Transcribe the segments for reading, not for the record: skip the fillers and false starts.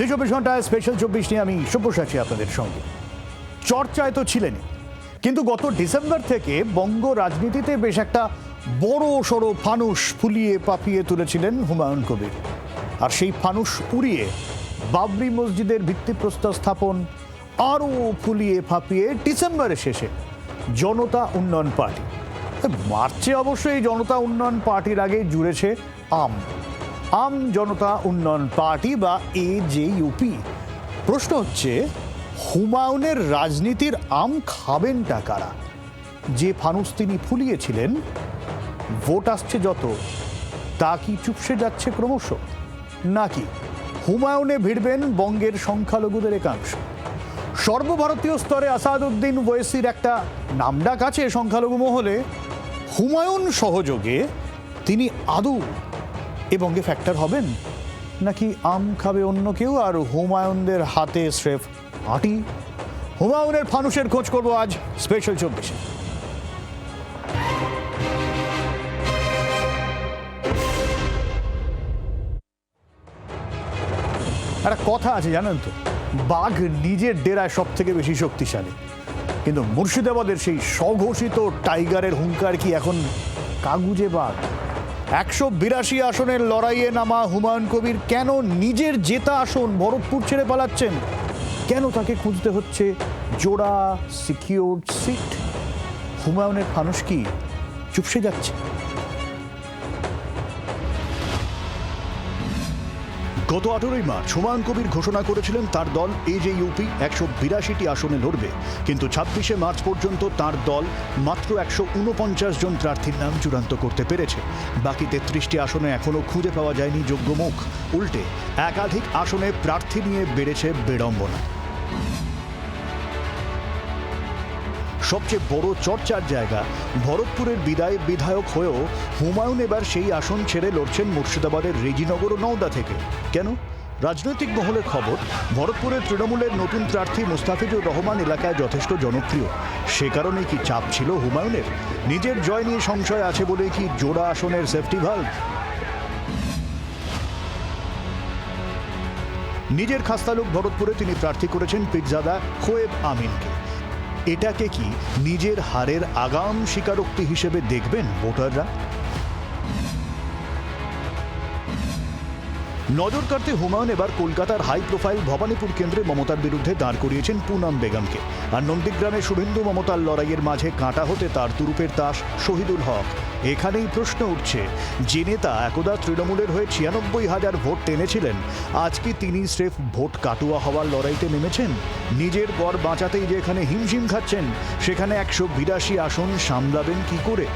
জি 24 ঘন্টায় স্পেশাল 24 নিয়ে আমি সব্যসাচী আপনাদের সঙ্গে। চর্চায় তো ছিলেনই, কিন্তু গত ডিসেম্বর থেকে বঙ্গ রাজনীতিতে বেশ একটা বড় সড়ো ফানুস ফুলিয়ে পাপিয়ে তুলেছিলেন হুমায়ুন কবির। আর সেই ফানুস উড়িয়ে বাবরি মসজিদের ভিত্তিপ্রস্তর স্থাপন আরও ফুলিয়ে ফাঁপিয়ে ডিসেম্বরের শেষে জনতা উন্নয়ন পার্টি, মার্চে অবশ্যই জনতা উন্নয়ন পার্টির আগে জুড়েছে আম জনতা উন্নয়ন পার্টি বা AJUP। প্রশ্ন হচ্ছে, হুমায়ুনের রাজনীতির আম খাবেনটা কারা? যে ফানুস তিনি ফুলিয়েছিলেন, ভোট আসছে যত, তা কি চুপসে যাচ্ছে ক্রমশ, নাকি হুমায়ুনে ভিড়বেন বঙ্গের সংখ্যালঘুদের একাংশ? সর্বভারতীয় স্তরে আসাদউদ্দিন ওয়েসির একটা নামডাক আছে সংখ্যালঘু মহলে। হুমায়ুন সহযোগে তিনি আদৌ এ বঙ্গে ফ্যাক্টর হবেন, নাকি আম খাবে অন্য কেউ আর হুমায়ুনদের হাতে স্রেফ আটি? হুমায়ুনের ফানুসের খোঁজ করব আজ স্পেশাল 24-এ। একটা কথা আছে জানেন তো, বাঘ নিজের ডেরায় সব থেকে বেশি শক্তিশালী, কিন্তু মুর্শিদাবাদের সেই স্বঘোষিত টাইগারের হুঙ্কার কি এখন কাগুজে বাঘ? 182 আসনের লড়াইয়ে নামা হুমায়ুন কবির কেন নিজের জেতা আসন ভরতপুর ছেড়ে পালাচ্ছেন? কেন তাকে খুঁজতে হচ্ছে জোড়া সিকিউরড সিট? হুমায়ুনের ফানুস কি চুপসে যাচ্ছে? গত 18ই মার্চ হুমায়ুন কবির ঘোষণা করেছিলেন তার দল AJUP 182টি আসনে লড়বে, কিন্তু 26শে মার্চ পর্যন্ত তার দল মাত্র 149 জন প্রার্থীর নাম চূড়ান্ত করতে পেরেছে। বাকি 33টি আসনে এখনও খুঁজে পাওয়া যায়নি যোগ্য মুখ। উল্টে একাধিক আসনে প্রার্থী নিয়ে বেড়েছে বিড়ম্বনা। সবচেয়ে বড় চর্চার জায়গা ভরতপুরের বিধায়ক হয়েও হুমায়ুন এবার সেই আসন ছেড়ে লড়ছেন মুর্শিদাবাদের রেজিনগর ও নওদা থেকে। কেন? রাজনৈতিক মহলের খবর, ভরতপুরের তৃণমূলের নতুন প্রার্থী মুস্তাফিজুর রহমান এলাকায় যথেষ্ট জনপ্রিয়। সে কারণে কি চাপ ছিল হুমায়ুনের? নিজের জয় নিয়ে সংশয় আছে বলে কি জোড়া আসনের সেফটি ভাল্ব? নিজের খাস্তালুক ভরতপুরে তিনি প্রার্থী করেছেন পীরজাদা খোয়েব আমিনকে। এটাকে কি নিজের হারের আগাম স্বীকারোক্তি হিসেবে দেখবেন ভোটাররা? নজর কাড়তে হুমায়ুন এবার কলকাতার হাই প্রোফাইল ভবানীপুর কেন্দ্রে মমতার বিরুদ্ধে দাঁড় করিয়েছেন পুনম বেগমকে। আর নন্দীগ্রামে শুভেন্দু মমতার লড়াইয়ের মাঝে কাঁটা হতে তার তুরুপের তাস শহীদুল হক। এখানেই প্রশ্ন উঠছে, যে নেতা একদা তৃণমূলের হয়ে 96,000 ভোট টেনেছিলেন, আজ কি তিনি স্রেফ ভোট কাটুয়া হওয়ার লড়াইতে নেমেছেন? নিজের গড় বাঁচাতেই যে এখানে হিমশিম খাচ্ছেন, সেখানে 182 আসন সামলাবেন কি করে?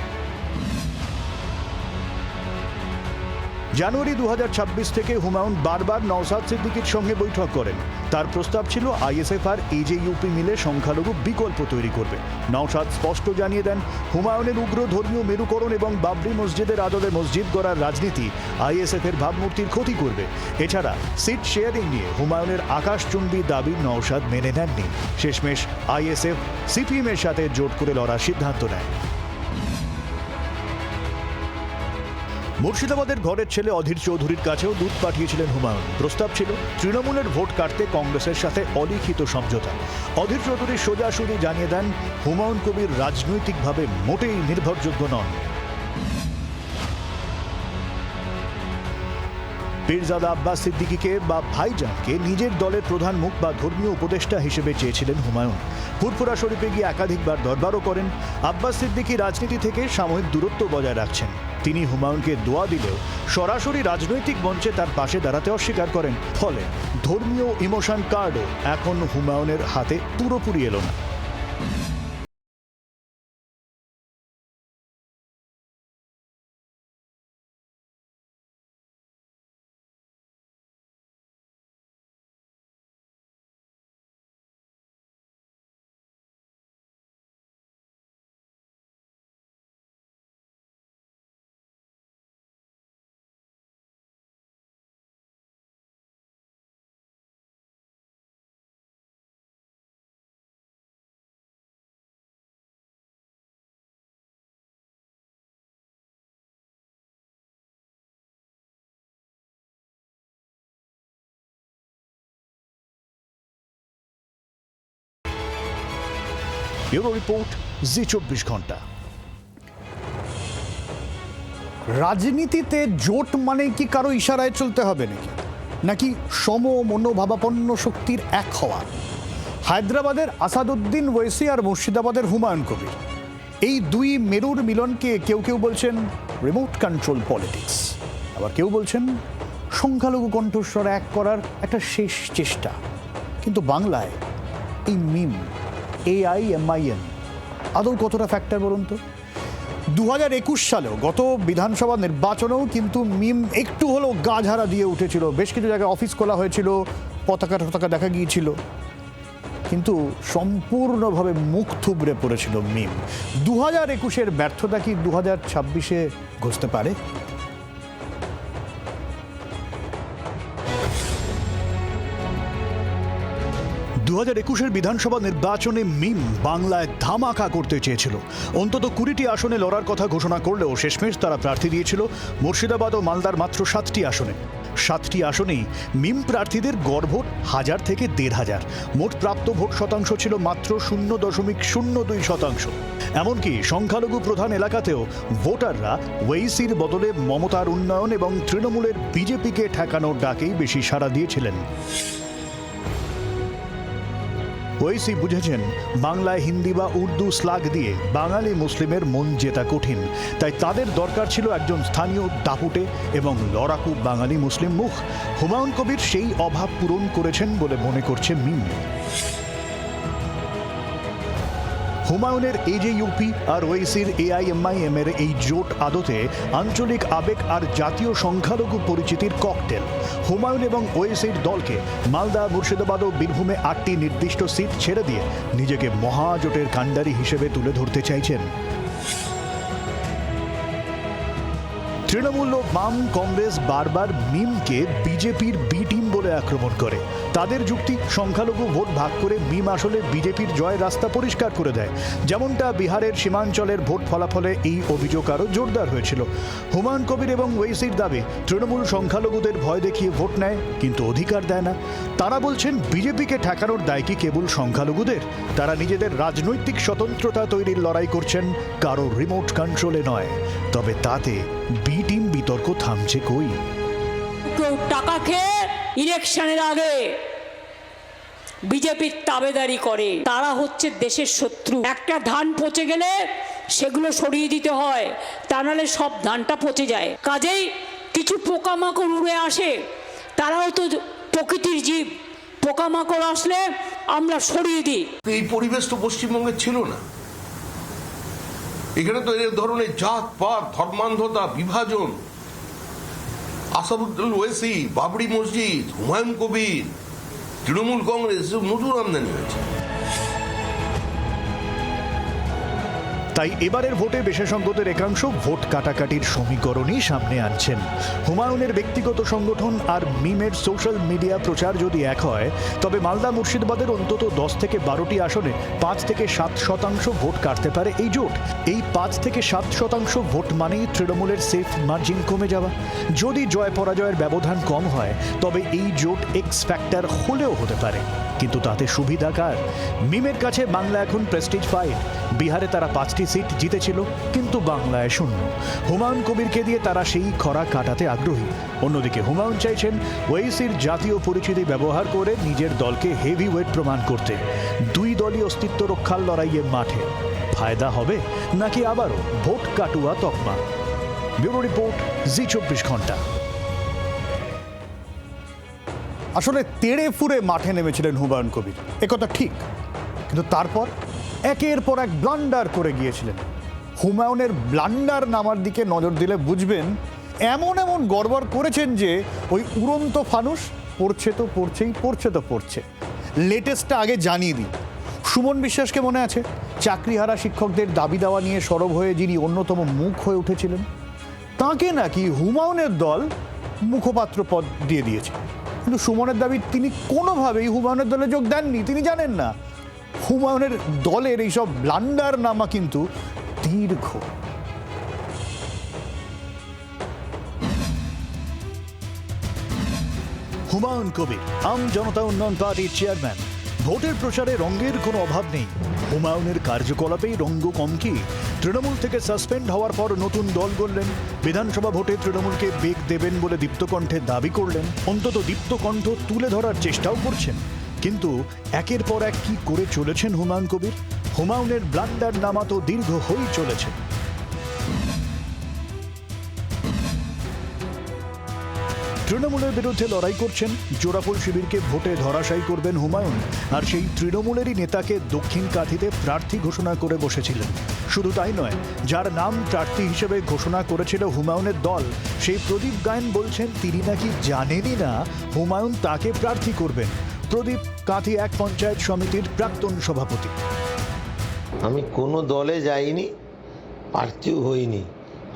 জানুয়ারি 2026 থেকে হুমায়ুন বারবার নওশাদ সিদ্দিকীর সঙ্গে বৈঠক করেন। তার প্রস্তাব ছিল ISF আর AJUP মিলে সংখ্যালঘু বিকল্প তৈরি করবে। নওশাদ স্পষ্ট জানিয়ে দেন, হুমায়ুনের উগ্র ধর্মীয় মেরুকরণ এবং বাবরি মসজিদের আদলে মসজিদ গড়ার রাজনীতি ISF এর ভাবমূর্তির ক্ষতি করবে। এছাড়া সিট শেয়ারিং নিয়ে হুমায়ুনের আকাশচুম্বী দাবি নওশাদ মেনে নেননি। শেষমেশ ISF CPM এর সাথে জোট করে লড়ার সিদ্ধান্ত নেয়। মুর্শিদাবাদের ঘরের ছেলে অধীর চৌধুরীর কাছেও দূত পাঠিয়েছিলেন হুমায়ুন। প্রস্তাব ছিল তৃণমূলের ভোট কাটতে কংগ্রেসের সাথে অলিখিত সমঝোতা। অধীর চৌধুরী সোজাসুজি জানিয়ে দেন, হুমায়ুন কবির রাজনৈতিকভাবে মোটেই নির্ভরযোগ্য নন। পীরজাদা আব্বাস সিদ্দিকীকে বা ভাইজানকে নিজের দলের প্রধান মুখ বা ধর্মীয় উপদেষ্টা হিসেবে চেয়েছিলেন হুমায়ুন। ফুরফুরা শরীফে গিয়ে একাধিকবার দরবারও করেন। আব্বাস সিদ্দিকী রাজনীতি থেকে সাময়িক দূরত্ব বজায় রাখছেন। তিনি হুমায়ুনকে দোয়া দিলেও সরাসরি রাজনৈতিক মঞ্চে তার পাশে দাঁড়াতে অস্বীকার করেন। ফলে ধর্মীয় ইমোশন কার্ডও এখন হুমায়ুনের হাতে পুরোপুরি এলো না। ব্যুরো রিপোর্ট, জি24 ঘন্টা। রাজনীতিতে জোট মানে কি কারো ইশারায় চলতে হবে নাকি সম মনোভাবাপন্ন শক্তির এক হওয়া? হায়দ্রাবাদের আসাদুদ্দিন ওয়েসি আর মুর্শিদাবাদের হুমায়ুন কবির, এই দুই মেরুর মিলনকে কেউ কেউ বলছেন রিমোট কন্ট্রোল পলিটিক্স, আবার কেউ বলছেন সংখ্যালঘু কণ্ঠস্বর এক করার একটা শেষ চেষ্টা। কিন্তু বাংলায় এই মিম, AIMIM আদৌ কতটা ফ্যাক্টর বলুন তো? 2021 সালেও গত বিধানসভা নির্বাচনেও কিন্তু মিম একটু হলেও গা ঝাড়া দিয়ে উঠেছিল। বেশ কিছু জায়গায় অফিস খোলা হয়েছিল, পতাকা দেখা গিয়েছিল, কিন্তু সম্পূর্ণভাবে মুখ থুবড়ে পড়েছিল মিম। 2021-এর ব্যর্থতা কি 2026-এ ঘটতে পারে? দু 2021-এর বিধানসভা নির্বাচনে মিম বাংলায় ধামাকা করতে চেয়েছিল। অন্তত 20টি আসনে লড়ার কথা ঘোষণা করলেও শেষমেশ তারা প্রার্থী দিয়েছিল মুর্শিদাবাদ ও মালদার মাত্র 7টি আসনে। 7টি আসনেই মিম প্রার্থীদের গড় ভোট 1000 থেকে 1500। মোট প্রাপ্ত ভোট শতাংশ ছিল মাত্র 0.02%। এমনকি সংখ্যালঘু প্রধান এলাকাতেও ভোটাররা ওয়েইসির বদলে মমতার উন্নয়ন এবং তৃণমূলের বিজেপিকে ঠেকানোর ডাকেই বেশি সাড়া দিয়েছিলেন। ওয়েইসি বুঝেছেন বাংলায় হিন্দি বা উর্দু স্লাগ দিয়ে বাঙালি মুসলিমের মন জেতা কঠিন, তাই তাদের দরকার ছিল একজন স্থানীয় দাপুটে এবং লড়াকু বাঙালি মুসলিম মুখ। হুমায়ুন কবির সেই অভাব পূরণ করেছেন বলে মনে করছে মিম। হুমায়ুনের AJUP আর ওয়েইসির AIMIM এর এই জোট আদতে আঞ্চলিক আবেগ আর জাতীয় সংখ্যালঘু পরিচিতির ককটেল। হুমায়ুন এবং ওয়েইসির দলকে মালদা, মুর্শিদাবাদ ও বীরভূমে 8টি নির্দিষ্ট সিট ছেড়ে দিয়ে নিজেকে মহাজোটের কাণ্ডারি হিসেবে তুলে ধরতে চাইছেন। তৃণমূল ও বাম কংগ্রেস বারবার মিমকে বিজেপির বি টিম বলে আক্রমণ করে। তাদের যুক্তি, সংখ্যালঘু ভোট ভাগ করে মিম আসলে বিজেপির জয়ের রাস্তা পরিষ্কার করে দেয়। যেমনটা বিহারের সীমাঞ্চলের ভোট ফলাফলে এই অভিযোগ আরও জোরদার হয়েছিল। হুমায়ুন কবির এবং ওয়েইসির দাবি, তৃণমূল সংখ্যালঘুদের ভয় দেখিয়ে ভোট নেয় কিন্তু অধিকার দেয় না। তারা বলছেন বিজেপিকে ঠেকানোর দায় কি কেবল সংখ্যালঘুদের? তারা নিজেদের রাজনৈতিক স্বতন্ত্রতা তৈরির লড়াই করছেন, কারো রিমোট কন্ট্রোলে নয়। তবে তাতে বি টিম বিতর্ক থামছে কই? কেউ টাকা খেয়ে ইলেকশনের আগে বিজেপির তাবেদারি করে, তারা হচ্ছে দেশের শত্রু। একটা ধান পচে গেলে সেগুলো সরিয়ে দিতে হয়, তা নাহলে সব ধানটা পচে যায়। কাজেই কিছু পোকামাকড় উড়ে আসে, তারাও তো প্রকৃতির জীব, পোকামাকড় আসলে আমরা সরিয়ে দিই। এই পরিবেশ তো পশ্চিমবঙ্গে ছিল না। এখানে তো এই ধরনের জাত পাত, ধর্মান্ধতা, বিভাজন, আসাদুদ্দিন ওয়েসি, বাবরি মসজিদ, হুমায়ুন কবির, তৃণমূল কংগ্রেস নতুন আমদানি হয়েছে। তাই এবারের ভোটে বিশেষজ্ঞদের একাংশ ভোট কাটাকাটির সমীকরণই সামনে আনছেন। হুমায়ুনের ব্যক্তিগত সংগঠন আর মিমের সোশ্যাল মিডিয়া প্রচার যদি এক হয়, তবে মালদা, মুর্শিদাবাদের অন্তত 10 থেকে 12টি আসনে 5 থেকে 7% ভোট কাটতে পারে এই জোট। এই 5 থেকে 7% ভোট মানেই তৃণমূলের সেফ মার্জিন কমে যাওয়া। যদি জয় পরাজয়ের ব্যবধান কম হয়, তবে এই জোট এক্স ফ্যাক্টর হলেও হতে পারে। কিন্তু তাতে সুবিধা কার? মিমের কাছে বাংলা এখন প্রেস্টিজ ফাইট। বিহারে তারা 5টি সিট জিতেছিল, কিন্তু বাংলায় শূন্য। হুমায়ুন কবিরকে দিয়ে তারা সেই খরা কাটাতে আগ্রহী। অন্যদিকে হুমায়ুন চাইছেন ওয়েইসির জাতীয় পরিচিতি ব্যবহার করে নিজের দলকে হেভি ওয়েট প্রমাণ করতে। দুই দলই অস্তিত্ব রক্ষার লড়াইয়ে মাঠে। ফায়দা হবে নাকি আবারও ভোট কাটুয়া তকমা? ব্যুরো রিপোর্ট, জি24 ঘন্টা। আসলে তেড়ে ফুরে মাঠে নেমেছিলেন হুমায়ুন কবির, একথা ঠিক, কিন্তু তারপর একের পর এক ব্লান্ডার করে গিয়েছিলেন। হুমায়ুনের ব্লান্ডার নামার দিকে নজর দিলে বুঝবেন এমন এমন গড়বড় করেছেন যে ওই উড়ন্ত ফানুস পড়ছে তো পড়ছেই, পড়ছে তো পড়ছে। লেটেস্টটা আগে জানিয়ে দিই। সুমন বিশ্বাসকে মনে আছে? চাকরিহারা শিক্ষকদের দাবি দাওয়া নিয়ে সরব হয়ে যিনি অন্যতম মুখ হয়ে উঠেছিলেন, তাকে নাকি হুমায়ুনের দল মুখপাত্র পদ দিয়ে দিয়েছে। কিন্তু সুমনের দাবি, তিনি কোনোভাবেই হুমায়ুনের দলে যোগ দেননি, তিনি জানেন না। হুমায়ুনের দলের এইসব ব্লান্ডার নামা কিন্তু দীর্ঘ। হুমায়ুন কবির, আম জনতা উন্নয়ন পার্টির চেয়ারম্যান। ভোটের প্রচারে রঙের কোনো অভাব নেই। হুমায়ুনের কার্যকলাপেই রঙ্গ কম কি? তৃণমূল থেকে সাসপেন্ড হওয়ার পর নতুন দল গড়লেন, বিধানসভা ভোটে তৃণমূলকে বেগ দেবেন বলে দীপ্তকণ্ঠে দাবি করলেন, অন্তত দীপ্তকণ্ঠ তুলে ধরার চেষ্টাও করছেন। কিন্তু একের পর এক কি করে চলেছেন হুমায়ুন কবির? হুমায়ুনের ব্লান্ডার নামা তো দীর্ঘ হয়েই চলেছে। তৃণমূলের বিরুদ্ধে লড়াই করছেন, জোড়াফুল শিবিরকে ভোটে ধরাশায়ী করবেন হুমায়ুন, আর সেই তৃণমূলেরই নেতাকে দক্ষিণ কাঁথিতে প্রার্থী ঘোষণা করে বসেছিলেন। শুধু তাই নয়, যার নাম প্রার্থী হিসেবে ঘোষণা করেছিল হুমায়ুনের দল, সেই প্রদীপ গায়েন বলছেন তিনি নাকি জানেনই না হুমায়ুন তাকে প্রার্থী করবেন। প্রদীপ কাঁথি এক পঞ্চায়েত সমিতির প্রাক্তন সভাপতি। আমি কোনো দলে যাইনি, প্রার্থীও হইনি।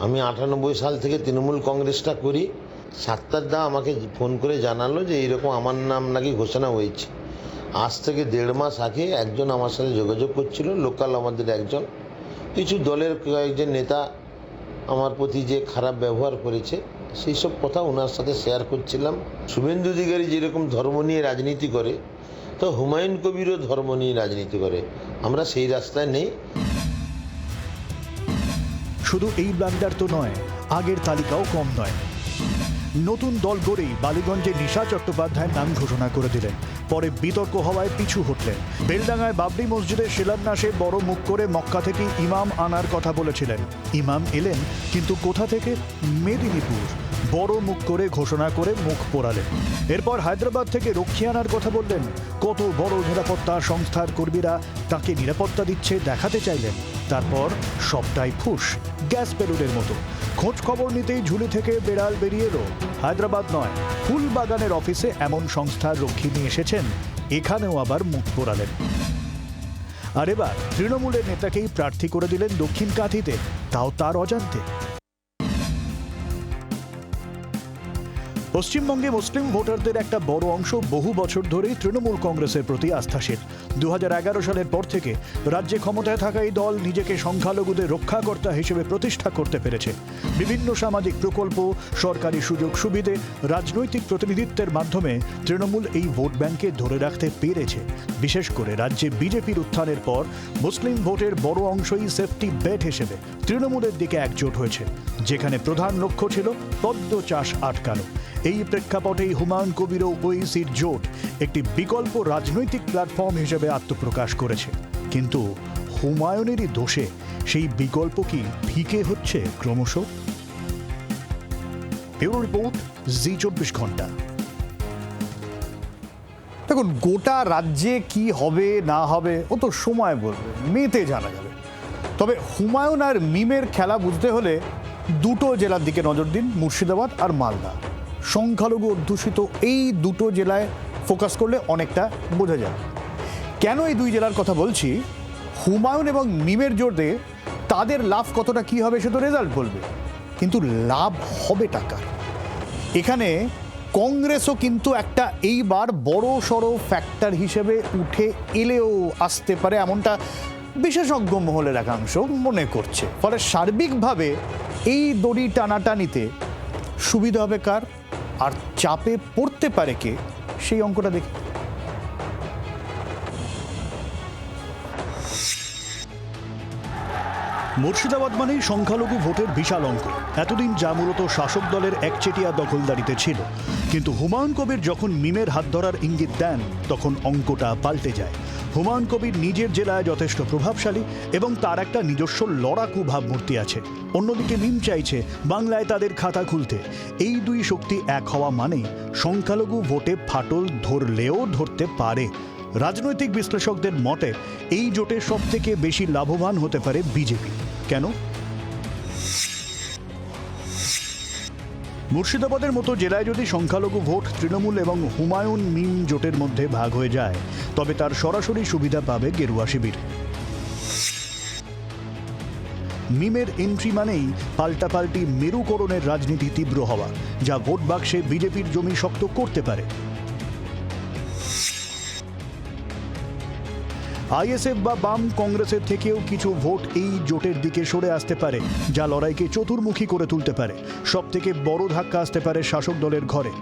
আমি 98 সাল থেকে তৃণমূল কংগ্রেসটা করি। সাত্তারদা আমাকে ফোন করে জানালো যে এইরকম আমার নাম নাকি ঘোষণা হয়েছে। আজ থেকে 1.5 মাস আগে একজন আমার সাথে যোগাযোগ করছিল, লোকাল আমাদের একজন। কিছু দলের কয়েকজন নেতা আমার প্রতি যে খারাপ ব্যবহার করেছে সেই সব কথা ওনার সাথে শেয়ার করছিলাম। শুভেন্দু অধিকারী যেরকম ধর্ম নিয়ে রাজনীতি করে, তো হুমায়ুন কবিরও ধর্ম নিয়ে রাজনীতি করে। আমরা সেই রাস্তায় নেই। শুধু এই ব্লান্ডার তো নয়, আগের তালিকাও কম নয়। নতুন দল গড়েই বালিগঞ্জে নিশা চট্টোপাধ্যায়ের নাম ঘোষণা করে দিলেন। পরে বিতর্ক হওয়ায় পিছু হটলেন। বেলডাঙ্গায় বাবরি মসজিদের শিলান্যাসে বড় মুখ করে মক্কা থেকে ইমাম আনার কথা বলেছিলেন। ইমাম এলেন, কিন্তু কোথা থেকে? মেদিনীপুর। বড় মুখ করে ঘোষণা করে মুখ পোড়ালেন। এরপর হায়দ্রাবাদ থেকে রক্ষী আনার কথা বললেন। কত বড় নিরাপত্তা সংস্থার কর্মীরা তাকে নিরাপত্তা দিচ্ছে দেখাতে চাইলেন। তারপর সবটাই ফুস, গ্যাস বেলুনের মতো। খোঁজ খবর নিতেই ঝুলি থেকে বেড়াল বেরিয়ে এলো। হায়দ্রাবাদ নয়, ফুলবাগানের অফিসে এমন সংস্থার রক্ষী নিয়ে এসেছেন, এখানেও আবার মুখ পোড়ালেন। আর এবার তৃণমূলের নেতাকেই প্রার্থী করে দিলেন দক্ষিণ কাঁথিতে, তাও তার অজান্তে। পশ্চিমবঙ্গে মুসলিম ভোটারদের একটা বড় অংশ বহু বছর ধরেই তৃণমূল কংগ্রেসের প্রতি আস্থাশীল। 2011 সালের পর থেকে রাজ্যে ক্ষমতায় থাকা এই দল নিজেকে সংখ্যালঘুদের রক্ষাকর্তা হিসেবে প্রতিষ্ঠা করতে পেরেছে। বিভিন্ন সামাজিক প্রকল্প, সরকারি সুযোগ সুবিধে, রাজনৈতিক প্রতিনিধিত্বের মাধ্যমে তৃণমূল এই ভোট ব্যাংকে ধরে রাখতে পেরেছে। বিশেষ করে রাজ্যে বিজেপির উত্থানের পর মুসলিম ভোটের বড় অংশই সেফটি বেট হিসেবে তৃণমূলের দিকে একজোট হয়েছে, যেখানে প্রধান লক্ষ্য ছিল পদ্ম চাষ আটকানো। এই প্রেক্ষাপটেই হুমায়ুন কবির ও ওয়েসির জোট একটি বিকল্প রাজনৈতিক প্ল্যাটফর্ম হিসেবে আত্মপ্রকাশ করেছে। কিন্তু হুমায়ুনেরই দোষে সেই বিকল্প কি ফিকে হচ্ছে ক্রমশ? ব্যুরো রিপোর্ট, জি24 ঘন্টা। দেখুন, গোটা রাজ্যে কি হবে না হবে ও তো সময় বলবে, মেতে জানা যাবে। তবে হুমায়ুন আর মিমের খেলা বুঝতে হলে দুটো জেলার দিকে নজর দিন, মুর্শিদাবাদ আর মালদা। সংখ্যালঘু অধ্যুষিত এই দুটো জেলায় ফোকাস করলে অনেকটা বোঝা যাবে। কেন এই দুই জেলার কথা বলছি? হুমায়ুন এবং মিমের জোরে তাদের লাভ কতটা কি হবে সে তো রেজাল্ট বলবে, কিন্তু লাভ হবে টাকার। এখানে কংগ্রেসও কিন্তু একটা এইবার বড় সড়ো ফ্যাক্টর হিসেবে উঠে এলেও আসতে পারে, এমনটা বিশেষজ্ঞ মহলের একাংশ মনে করছে। ফলে সার্বিকভাবে এই দড়ি টানাটানিতে সুবিধা হবে কার, আর চাপে পড়তে পারে কে, সেই অঙ্কটা দেখি। মুর্শিদাবাদ মানেই সংখ্যালঘু ভোটের বিশাল অঙ্ক। এতদিন যা মূলত শাসক দলের একচেটিয়া দখলদারিতে ছিল, কিন্তু হুমায়ুন কবির যখন মিমের হাত ধরার ইঙ্গিত দেন তখন অঙ্কটা পাল্টে যায়। হুমায়ুন কবির নিজের জেলায় যথেষ্ট প্রভাবশালী এবং তার একটা নিজস্ব লড়াকু ভাবমূর্তি আছে। অন্যদিকে মিম চাইছে বাংলায় তাদের খাতা খুলতে। এই দুই শক্তি এক হওয়া মানেই সংখ্যালঘু ভোটে ফাটল ধরলেও ধরতে পারে। রাজনৈতিক বিশ্লেষকদের মতে এই জোটে সবথেকে বেশি লাভবান হতে পারে বিজেপি। কেন? মুর্শিদাবাদের মতো জেলায় যদি সংখ্যালঘু ভোট তৃণমূল এবং হুমায়ুন মিম জোটের মধ্যে ভাগ হয়ে যায়, তবে তার সরাসরি সুবিধা পাবে গেরুয়া শিবির। মিমের এন্ট্রি মানেই পাল্টাপাল্টি মেরুকরণের রাজনীতি তীব্র হওয়া, যা ভোট বাক্সে বিজেপির জমি শক্ত করতে পারে। আইএসএফ বা বাম কংগ্রেসের থেকেও কিছু ভোট এই জোটের দিকে সরে আসতে পারে, যা লড়াইকে চতুর্মুখী করে তুলতে পারে। সব থেকে বড় ধাক্কা আসতে পারে শাসক দলের ঘরে।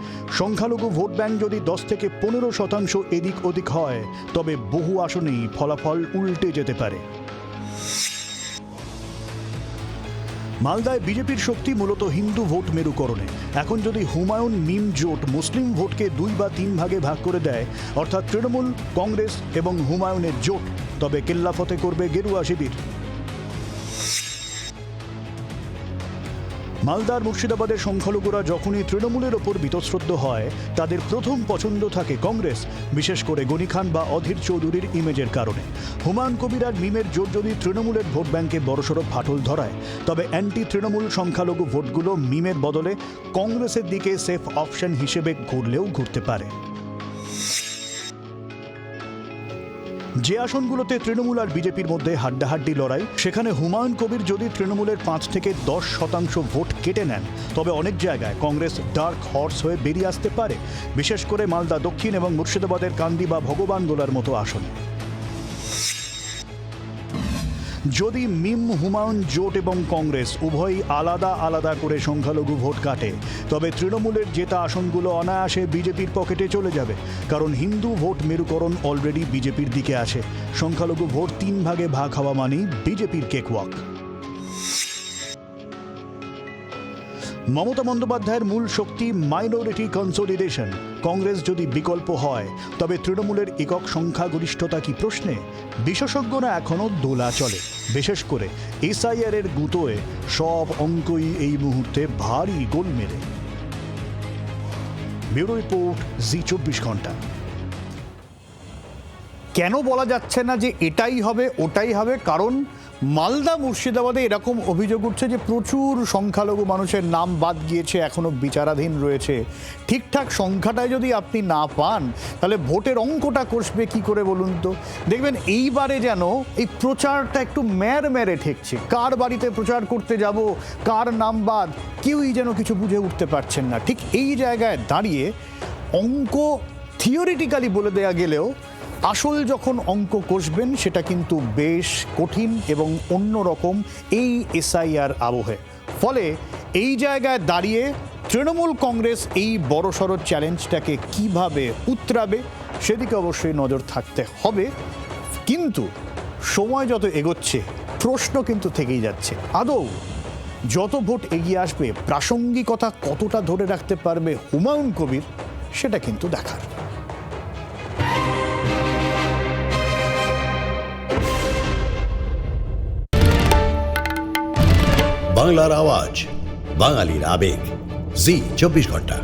সংখ্যালঘু ভোট ব্যাংক যদি 10 থেকে 15% এদিক ওদিক হয়, তবে বহু আসনেই ফলাফল উল্টে যেতে পারে। মালদায় বিজেপির শক্তি মূলত হিন্দু ভোট মেরুকরণে। এখন যদি হুমায়ুন মিম জোট মুসলিম ভোটকে 2 বা 3 ভাগে ভাগ করে দেয়, অর্থাৎ তৃণমূল, কংগ্রেস এবং হুমায়ুনের জোট, তবে কেল্লাফতে করবে গেরুয়া শিবির। মালদার মুর্শিদাবাদের সংখ্যালঘুরা যখনই তৃণমূলের ওপর বীতশ্রদ্ধ হয়, তাদের প্রথম পছন্দ থাকে কংগ্রেস, বিশেষ করে গনি খান বা অধীর চৌধুরীর ইমেজের কারণে। হুমায়ুন কবির আর মিমের জোট যদি তৃণমূলের ভোট ব্যাংকে বড়সড় ফাটল ধরায়, তবে অ্যান্টি তৃণমূল সংখ্যালঘু ভোটগুলো মিমের বদলে কংগ্রেসের দিকে সেফ অপশন হিসেবে ঘুরলেও ঘুরতে পারে। যে আসনগুলোতে তৃণমূল আর বিজেপির মধ্যে হাড্ডাহাড্ডি লড়াই, সেখানে হুমায়ুন কবির যদি তৃণমূলের 5 থেকে 10% ভোট কেটে নেন, তবে অনেক জায়গায় কংগ্রেস ডার্ক হর্স হয়ে বেরিয়ে আসতে পারে, বিশেষ করে মালদা দক্ষিণ এবং মুর্শিদাবাদের কান্দি বা ভগবানগোলার মতো আসনে। যদি মিম হুমায়ুন জোট এবং কংগ্রেস উভয়ই আলাদা আলাদা করে সংখ্যালঘু ভোট কাটে, তবে তৃণমূলের জেতা আসনগুলো অনায়াসে বিজেপির পকেটে চলে যাবে, কারণ হিন্দু ভোট মেরুকরণ অলরেডি বিজেপির দিকে আসে। সংখ্যালঘু ভোট 3 ভাগে ভাগ হওয়া মানেই বিজেপির কেকওয়াক। মমতা বন্দ্যোপাধ্যায়ের মূল শক্তি মাইনরিটি কনসোলিডেশন। কংগ্রেস যদি বিকল্প হয়, তবে তৃণমূলের একক সংখ্যাগরিষ্ঠতা কি প্রশ্নে? বিশেষজ্ঞরা এখনও দোলা চলে, বিশেষ করে এসআইআর এর গুঁতোয় সব অঙ্কই এই মুহূর্তে ভারী গোলমেলে। ব্যুরো রিপোর্ট, জি 24 ঘন্টা। কেন বলা যাচ্ছে না যে এটাই হবে ওটাই হবে? কারণ মালদা মুর্শিদাবাদে এরকম অভিযোগ উঠছে যে প্রচুর সংখ্যালঘু মানুষের নাম বাদ গিয়েছে, এখনো বিচারাধীন রয়েছে। ঠিকঠাক সংখ্যাটায় যদি আপনি না পান, তাহলে ভোটের অঙ্কটা কষবে কি করে বলুন তো? দেখবেন এইবারে যেন এই প্রচারটা একটু মেরে ঠেকছে। কার বাড়িতে প্রচার করতে যাব, কার নাম বাদ, কেউই যেন কিছু বুঝে উঠতে পারছেন না। ঠিক এই জায়গায় দাঁড়িয়ে অঙ্ক থিওরিটিক্যালি বলে দেয়া গেলেও আসল যখন অঙ্ক কষবেন, সেটা কিন্তু বেশ কঠিন এবং অন্যরকম এই এসআইআর আবহে। ফলে এই জায়গায় দাঁড়িয়ে তৃণমূল কংগ্রেস এই বড়সড় চ্যালেঞ্জটাকে কিভাবে উতরাবে, সেদিকে অবশ্যই নজর থাকতে হবে। কিন্তু সময় যত এগোচ্ছে, প্রশ্ন কিন্তু থেকেই যাচ্ছে, আদৌ যত ভোট এগিয়ে আসবে প্রাসঙ্গিকতা কতটা ধরে রাখতে পারবে হুমায়ুন কবির, সেটা কিন্তু দেখার। বাংলার আওয়াজ, বাঙালির আবেগ, জি 24 ঘন্টা।